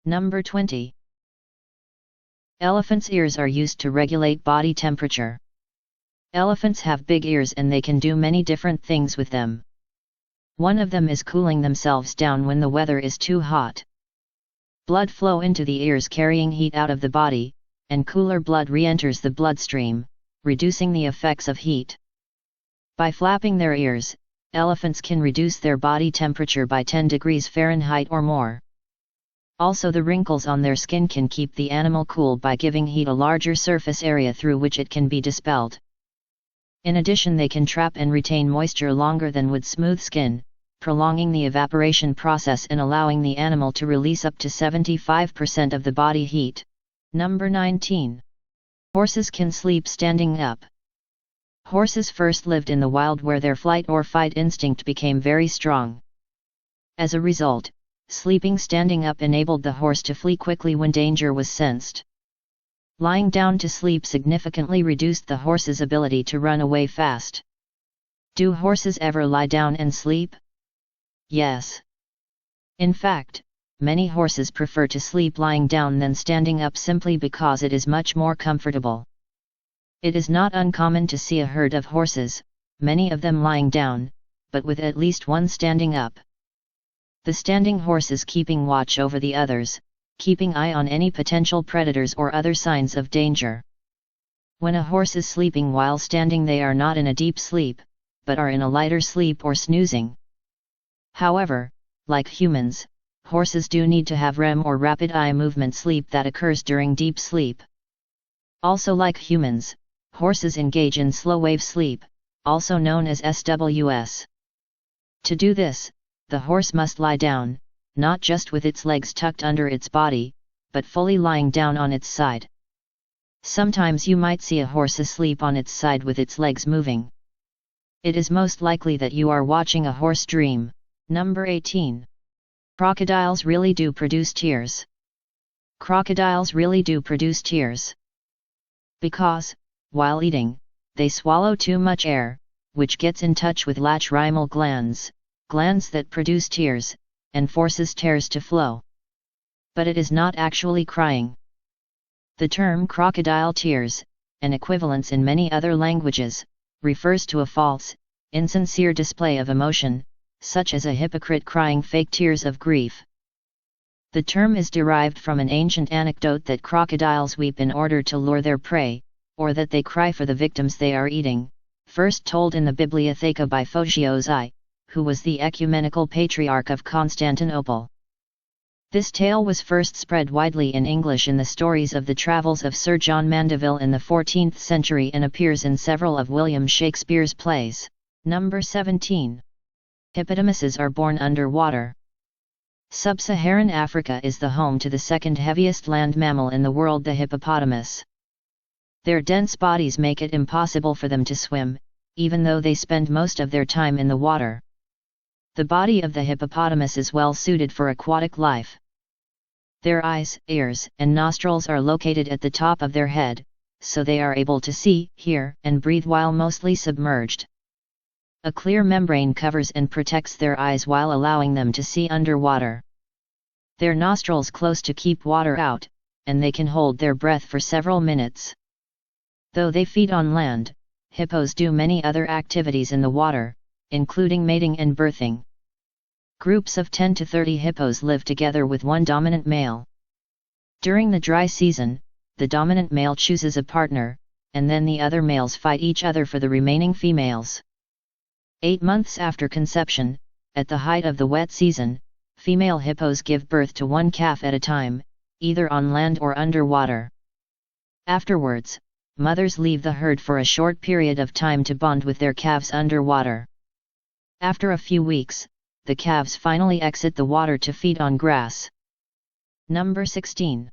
Number 20. Elephants' ears are used to regulate body temperature. Elephants have big ears and they can do many different things with them. One of them is cooling themselves down when the weather is too hot. Blood flow into the ears carrying heat out of the body, and cooler blood re-enters the bloodstream, reducing the effects of heat. By flapping their ears, elephants can reduce their body temperature by 10 degrees Fahrenheit or more. Also, the wrinkles on their skin can keep the animal cool by giving heat a larger surface area through which it can be dispelled. In addition, they can trap and retain moisture longer than would smooth skin, prolonging the evaporation process and allowing the animal to release up to 75% of the body heat. Number 19. Horses can sleep standing up. Horses first lived in the wild where their flight or fight instinct became very strong. As a result, sleeping standing up enabled the horse to flee quickly when danger was sensed. Lying down to sleep significantly reduced the horse's ability to run away fast. Do horses ever lie down and sleep? Yes. In fact, many horses prefer to sleep lying down than standing up simply because it is much more comfortable. It is not uncommon to see a herd of horses, many of them lying down, but with at least one standing up. The standing horse is keeping watch over the others, keeping eye on any potential predators or other signs of danger. When a horse is sleeping while standing, they are not in a deep sleep, but are in a lighter sleep or snoozing. However, like humans, horses do need to have REM or rapid eye movement sleep that occurs during deep sleep. Also, like humans, horses engage in slow wave sleep, also known as SWS. To do this, the horse must lie down, not just with its legs tucked under its body, but fully lying down on its side. Sometimes you might see a horse asleep on its side with its legs moving. It is most likely that you are watching a horse dream. Number 18. Crocodiles really do produce tears. Crocodiles really do produce tears. Because, while eating, they swallow too much air, which gets in touch with lacrimal glands that produce tears, and forces tears to flow. But it is not actually crying. The term crocodile tears, and equivalents in many other languages, refers to a false, insincere display of emotion, such as a hypocrite crying fake tears of grief. The term is derived from an ancient anecdote that crocodiles weep in order to lure their prey, or that they cry for the victims they are eating, first told in the Bibliotheca by Photios I, who was the ecumenical patriarch of Constantinople. This tale was first spread widely in English in the stories of the travels of Sir John Mandeville in the 14th century and appears in several of William Shakespeare's plays. Number 17. Hippopotamuses are born underwater. Sub-Saharan Africa is the home to the second heaviest land mammal in the world, the hippopotamus. Their dense bodies make it impossible for them to swim, even though they spend most of their time in the water. The body of the hippopotamus is well suited for aquatic life. Their eyes, ears, and nostrils are located at the top of their head, so they are able to see, hear, and breathe while mostly submerged. A clear membrane covers and protects their eyes while allowing them to see underwater. Their nostrils close to keep water out, and they can hold their breath for several minutes. Though they feed on land, hippos do many other activities in the water, including mating and birthing. Groups of 10 to 30 hippos live together with one dominant male. During the dry season, the dominant male chooses a partner, and then the other males fight each other for the remaining females. 8 months after conception, at the height of the wet season, female hippos give birth to one calf at a time, either on land or underwater. Afterwards, mothers leave the herd for a short period of time to bond with their calves underwater. After a few weeks, the calves finally exit the water to feed on grass. Number 16.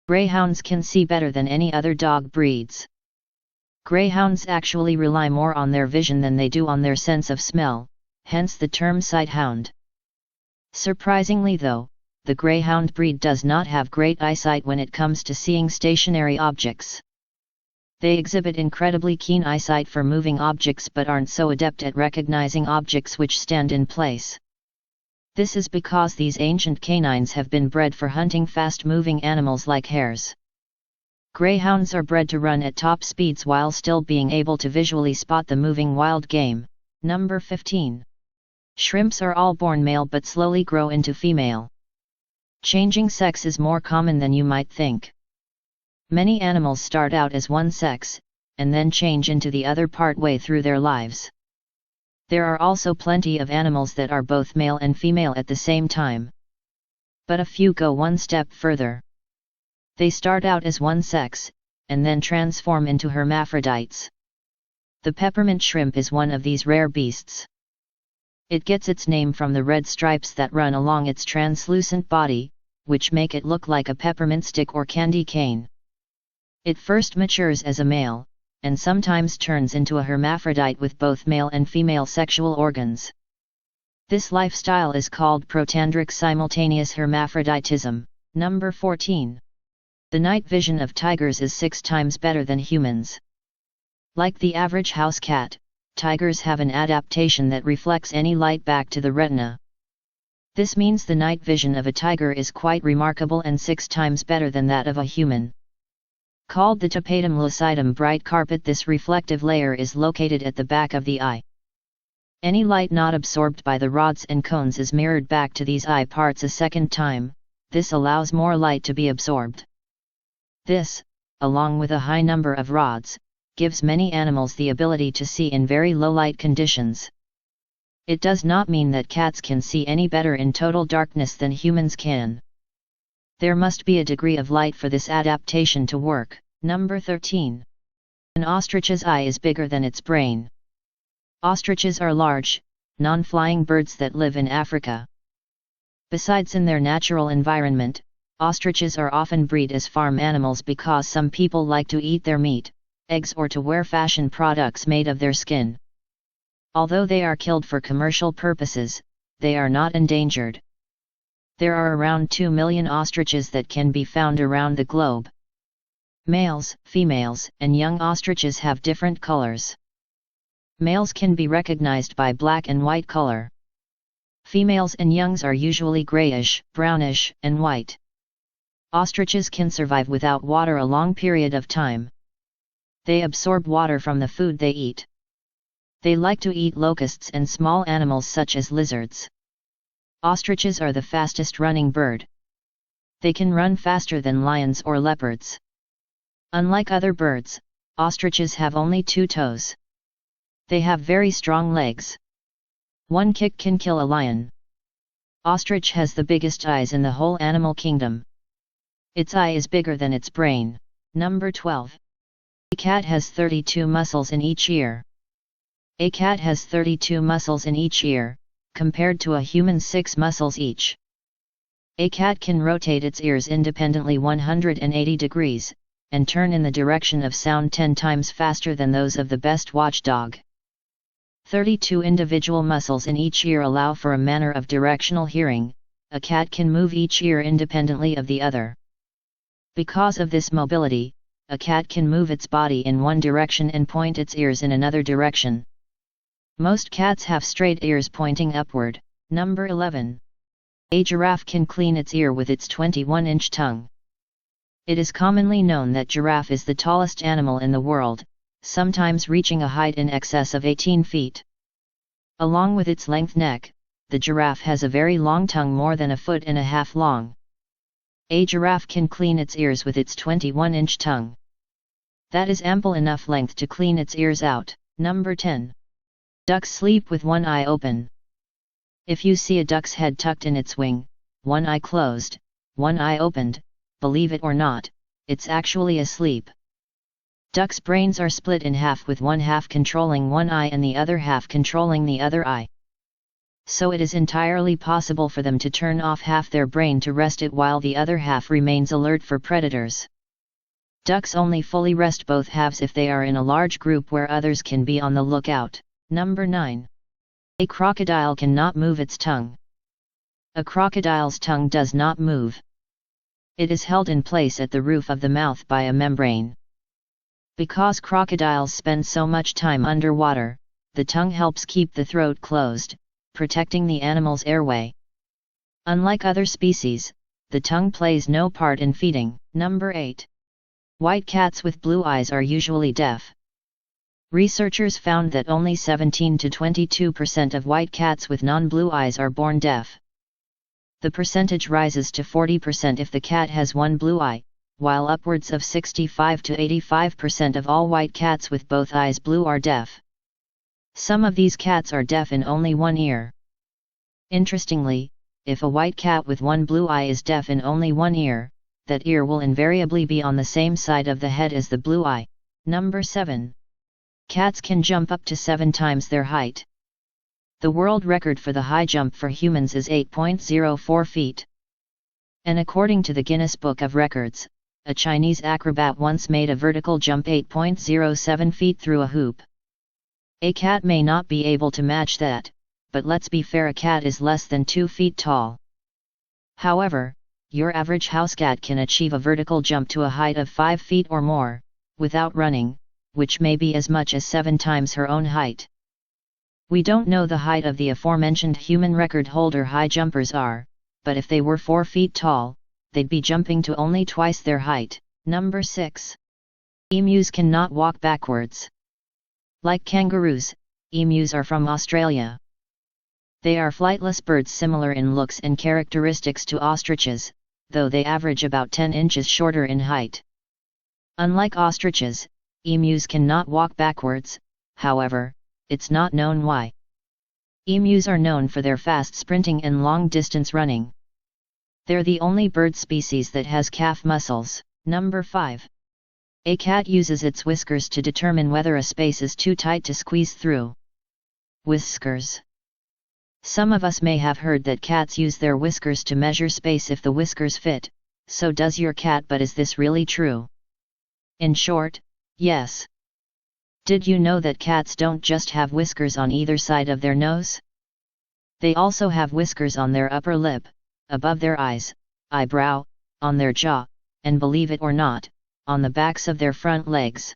Greyhounds can see better than any other dog breeds. Greyhounds actually rely more on their vision than they do on their sense of smell, hence the term sighthound. Surprisingly though, the greyhound breed does not have great eyesight when it comes to seeing stationary objects. They exhibit incredibly keen eyesight for moving objects but aren't so adept at recognizing objects which stand in place. This is because these ancient canines have been bred for hunting fast-moving animals like hares. Greyhounds are bred to run at top speeds while still being able to visually spot the moving wild game. Number 15. Shrimps are all born male but slowly grow into female. Changing sex is more common than you might think. Many animals start out as one sex, and then change into the other partway through their lives. There are also plenty of animals that are both male and female at the same time. But a few go one step further. They start out as one sex, and then transform into hermaphrodites. The peppermint shrimp is one of these rare beasts. It gets its name from the red stripes that run along its translucent body, which make it look like a peppermint stick or candy cane. It first matures as a male, and sometimes turns into a hermaphrodite with both male and female sexual organs. This lifestyle is called protandric simultaneous hermaphroditism. Number 14. The night vision of tigers is 6 times better than humans. Like the average house cat, tigers have an adaptation that reflects any light back to the retina. This means the night vision of a tiger is quite remarkable and 6 times better than that of a human. Called the tapetum lucidum bright carpet, this reflective layer is located at the back of the eye. Any light not absorbed by the rods and cones is mirrored back to these eye parts a second time. This allows more light to be absorbed. This, along with a high number of rods, gives many animals the ability to see in very low light conditions. It does not mean that cats can see any better in total darkness than humans can. There must be a degree of light for this adaptation to work. Number 13. An ostrich's eye is bigger than its brain. Ostriches are large, non-flying birds that live in Africa. Besides in their natural environment, ostriches are often bred as farm animals because some people like to eat their meat, eggs, or to wear fashion products made of their skin. Although they are killed for commercial purposes, they are not endangered. There are around 2 million ostriches that can be found around the globe. Males, females, and young ostriches have different colors. Males can be recognized by black and white color. Females and youngs are usually grayish, brownish, and white. Ostriches can survive without water a long period of time. They absorb water from the food they eat. They like to eat locusts and small animals such as lizards. Ostriches are the fastest running bird. They can run faster than lions or leopards. Unlike other birds, ostriches have only 2 toes. They have very strong legs. One kick can kill a lion. Ostrich has the biggest eyes in the whole animal kingdom. Its eye is bigger than its brain. Number 12. A cat has 32 muscles in each ear. A cat has 32 muscles in each ear, compared to a human's 6 muscles each. A cat can rotate its ears independently 180 degrees, and turn in the direction of sound 10 times faster than those of the best watchdog. 32 individual muscles in each ear allow for a manner of directional hearing. A cat can move each ear independently of the other. Because of this mobility, a cat can move its body in one direction and point its ears in another direction. Most cats have straight ears pointing upward. Number 11. A giraffe can clean its ear with its 21-inch tongue. It is commonly known that giraffe is the tallest animal in the world, sometimes reaching a height in excess of 18 feet. Along with its length neck, the giraffe has a very long tongue, more than 1.5 feet long. A giraffe can clean its ears with its 21-inch tongue. That is ample enough length to clean its ears out. Number 10. Ducks sleep with one eye open. If you see a duck's head tucked in its wing, one eye closed, one eye opened, believe it or not, it's actually asleep. Ducks' brains are split in half, with one half controlling one eye and the other half controlling the other eye. So it is entirely possible for them to turn off half their brain to rest it while the other half remains alert for predators. Ducks only fully rest both halves if they are in a large group where others can be on the lookout. Number 9. A crocodile cannot move its tongue. A crocodile's tongue does not move. It is held in place at the roof of the mouth by a membrane. Because crocodiles spend so much time underwater, the tongue helps keep the throat closed, protecting the animal's airway. Unlike other species, the tongue plays no part in feeding. Number 8. White cats with blue eyes are usually deaf. Researchers found that only 17 to 22% of white cats with non-blue eyes are born deaf. The percentage rises to 40% if the cat has one blue eye, while upwards of 65 to 85% of all white cats with both eyes blue are deaf. Some of these cats are deaf in only one ear. Interestingly, if a white cat with one blue eye is deaf in only one ear, that ear will invariably be on the same side of the head as the blue eye. Number 7. Cats can jump up to 7 times their height. The world record for the high jump for humans is 8.04 feet. And according to the Guinness Book of Records, a Chinese acrobat once made a vertical jump 8.07 feet through a hoop. A cat may not be able to match that, but let's be fair, a cat is less than 2 feet tall. However, your average house cat can achieve a vertical jump to a height of 5 feet or more, without running, which may be as much as 7 times her own height. We don't know the height of the aforementioned human record holder high jumpers are, but if they were 4 feet tall, they'd be jumping to only twice their height. Number 6. Emus cannot walk backwards. Like kangaroos, emus are from Australia. They are flightless birds similar in looks and characteristics to ostriches, though they average about 10 inches shorter in height. Unlike ostriches, emus cannot walk backwards, however, it's not known why. Emus are known for their fast sprinting and long-distance running. They're the only bird species that has calf muscles. Number 5. A cat uses its whiskers to determine whether a space is too tight to squeeze through. Whiskers. Some of us may have heard that cats use their whiskers to measure space if the whiskers fit, so does your cat, but is this really true? In short, yes. Did you know that cats don't just have whiskers on either side of their nose? They also have whiskers on their upper lip, above their eyes, eyebrow, on their jaw, and believe it or not, on the backs of their front legs.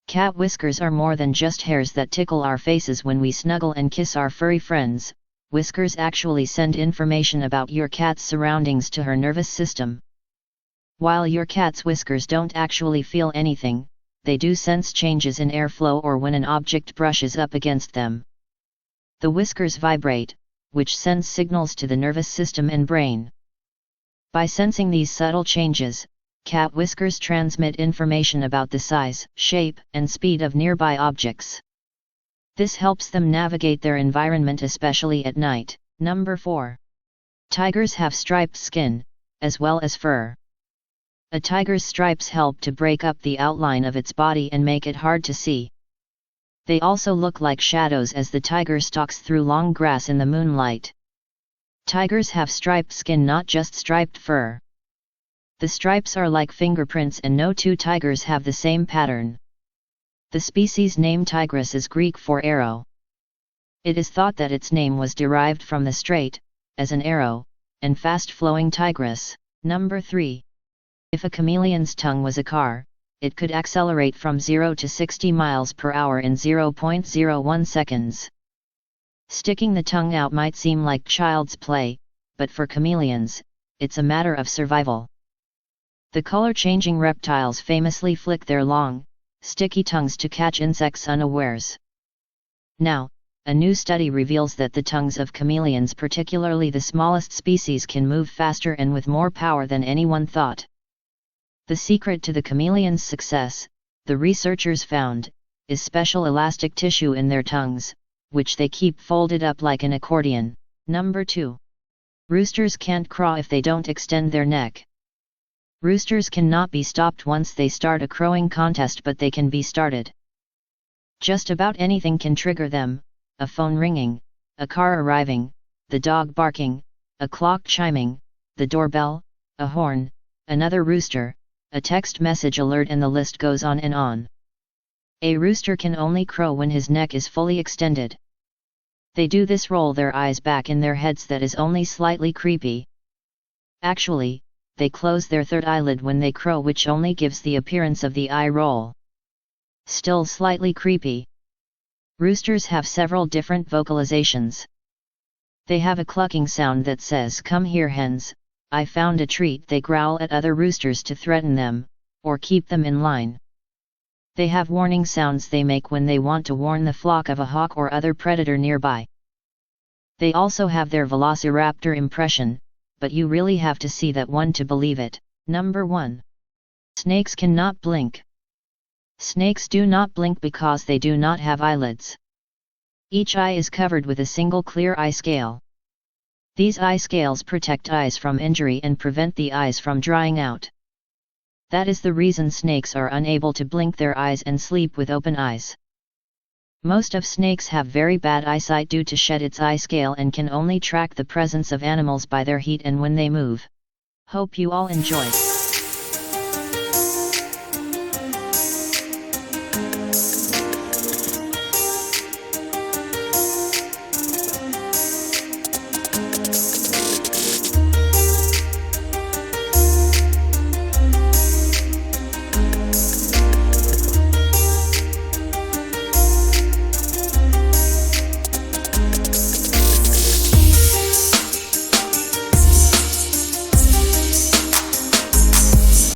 Cat whiskers are more than just hairs that tickle our faces when we snuggle and kiss our furry friends. Whiskers actually send information about your cat's surroundings to her nervous system. While your cat's whiskers don't actually feel anything, they do sense changes in airflow or when an object brushes up against them. The whiskers vibrate, which sends signals to the nervous system and brain. By sensing these subtle changes, cat whiskers transmit information about the size, shape, and speed of nearby objects. This helps them navigate their environment, especially at night. Number 4. Tigers have striped skin, as well as fur. A tiger's stripes help to break up the outline of its body and make it hard to see. They also look like shadows as the tiger stalks through long grass in the moonlight. Tigers have striped skin, not just striped fur. The stripes are like fingerprints and no two tigers have the same pattern. The species name tigress is Greek for arrow. It is thought that its name was derived from the straight, as an arrow, and fast-flowing tigress. Number 3. If a chameleon's tongue was a car, it could accelerate from 0 to 60 miles per hour in 0.01 seconds. Sticking the tongue out might seem like child's play, but for chameleons, it's a matter of survival. The color-changing reptiles famously flick their long, sticky tongues to catch insects unawares. Now, a new study reveals that the tongues of chameleons, particularly the smallest species, can move faster and with more power than anyone thought. The secret to the chameleon's success, the researchers found, is special elastic tissue in their tongues, which they keep folded up like an accordion. Number 2. Roosters can't crow if they don't extend their neck. Roosters cannot be stopped once they start a crowing contest, but they can be started. Just about anything can trigger them: a phone ringing, a car arriving, the dog barking, a clock chiming, the doorbell, a horn, another rooster, a text message alert, and the list goes on and on. A rooster can only crow when his neck is fully extended. They do this roll their eyes back in their heads, that is only slightly creepy. Actually, they close their third eyelid when they crow, which only gives the appearance of the eye roll. Still slightly creepy. Roosters have several different vocalizations. They have a clucking sound that says, "Come here, hens, I found a treat." They growl at other roosters to threaten them, or keep them in line. They have warning sounds they make when they want to warn the flock of a hawk or other predator nearby. They also have their velociraptor impression, but you really have to see that one to believe it. Number 1. Snakes cannot blink. Snakes do not blink because they do not have eyelids. Each eye is covered with a single clear eye scale. These eye scales protect eyes from injury and prevent the eyes from drying out. That is the reason snakes are unable to blink their eyes and sleep with open eyes. Most of snakes have very bad eyesight due to shed its eye scale and can only track the presence of animals by their heat and when they move. Hope you all enjoyed.